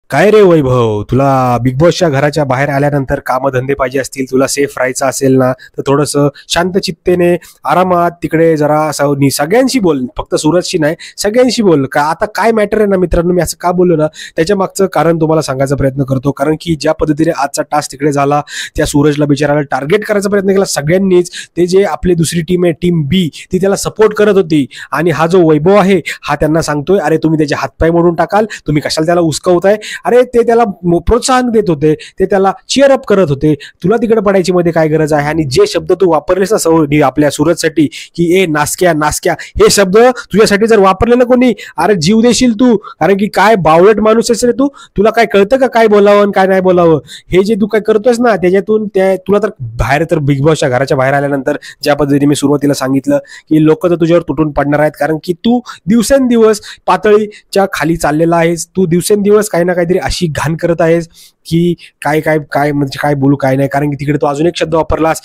काय रे वैभव, तुला बिग बॉसच्या घराच्या बाहेर आल्यानंतर कामधंदे पाहिजे असतील, तुला सेफ राहायचं असेल ना, तर थोडंसं शांत चित्तेने आरामात तिकडे जरा सगळ्यांशी बोल, फक्त सूरजशी नाही, सगळ्यांशी बोल. का आता काय मॅटर आहे ना मित्रांनो, मी असं का बोललो ना, त्याच्या मागचं कारण तुम्हाला सांगायचा प्रयत्न करतो. कारण की ज्या पद्धतीने आजचा टास्क तिकडे झाला, त्या सूरजला बिचाराला टार्गेट करायचा प्रयत्न केला सगळ्यांनीच. ते जे आपली दुसरी टीम आहे, टीम बी, ती त्याला सपोर्ट करत होती. आणि हा जो वैभव आहे, हा त्यांना सांगतोय, अरे तुम्ही त्याचे हातपाय मोडून टाकाल, तुम्ही कशाला त्याला उस्कवताय. अरे ते त्याला प्रोत्साहन देत होते, ते त्याला चिअर अप करत होते. तुला तिकडे पडायची मध्ये काय गरज आहे. आणि जे शब्द तू वापरलेस ना आपल्या सूरजसाठी, की ए नासक्या नासक्या, हे शब्द तुझ्यासाठी जर वापरले ना कोणी, अरे जीव देशील तू. कारण की काय बावळट माणूस आहेस रे तू. तुला काय कळतं का काय बोलावं आणि काय नाही बोलावं. हे जे तू काय करतोयस ना, त्याच्यातून तुला तर बाहेर, तर बिग बॉसच्या घराच्या बाहेर आल्यानंतर ज्या पद्धतीने मी सुरुवातीला सांगितलं की लोक तर तुझ्यावर तुटून पडणार आहेत. कारण की तू दिवसेंदिवस पातळीच्या खाली चाललेला आहेस. तू दिवसेंदिवस काही ना काहीतरी अशी घाण करत आहेस की काय काय काय म्हणजे काय बोलू काय नाही. कारण की तिकडे तू अजून एक शब्द वापरलास,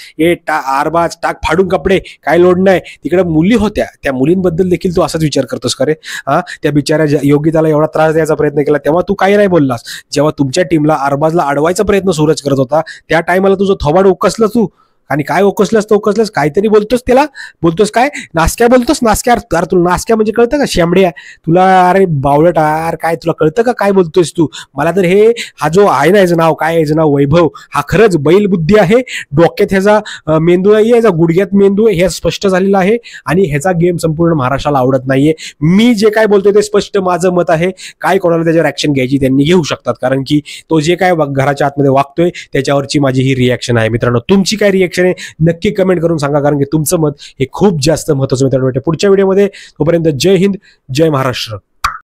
आरबाज टाक फाडून कपडे, काय लोड नाही. तिकडे मुली होत्या, त्या मुलींबद्दल देखील तू असाच विचार करतोस का रे. हा, त्या बिचाऱ्या योगिताला एवढा त्रास द्यायचा प्रयत्न केला तेव्हा तू काही नाही बोललास. जेव्हा तुमच्या टीमला आरबाजला अडवायचा प्रयत्न सूरज करत होता, त्या टायमाला तुझं थोबाड उकसलं तू. आणि काय ओकसलंस तर ओकसलंस, काहीतरी बोलतोस त्याला, बोलतोस काय नासक्या, बोलतोस नासक्या. अरे तुला नासक्या म्हणजे कळतं का शेंबड्या तुला. अरे बावळट, अरे काय तुला कळतं का काय बोलतोयस तू. मला तर हा जो आहे ना, याचं नाव काय, याचं नाव वैभव, हा खरंच बैल बुद्धी आहे. डोक्यात ह्याचा मेंदू नाहीये, ह्याचा गुडघ्यात मेंदू आहे, हे स्पष्ट झालेलं आहे. आणि ह्याचा गेम संपूर्ण महाराष्ट्राला आवडत नाहीये. मी जे काय बोलतोय ते स्पष्ट माझं मत आहे. काय कोणाला त्याच्यावर ऍक्शन घ्यायची त्यांनी घेऊ शकतात. कारण की तो जे काय घराच्या आतमध्ये वागतोय त्याच्यावरची माझी ही रिॲक्शन आहे. मित्रांनो, तुमची काय रिॲक्शन नक्की कमेंट करून सांगा. कारण की तुमचं मत हे खूप जास्त महत्त्वाचं. मित्रांनो, पुढच्या व्हिडिओमध्ये, तोपर्यंत जय हिंद, जय महाराष्ट्र.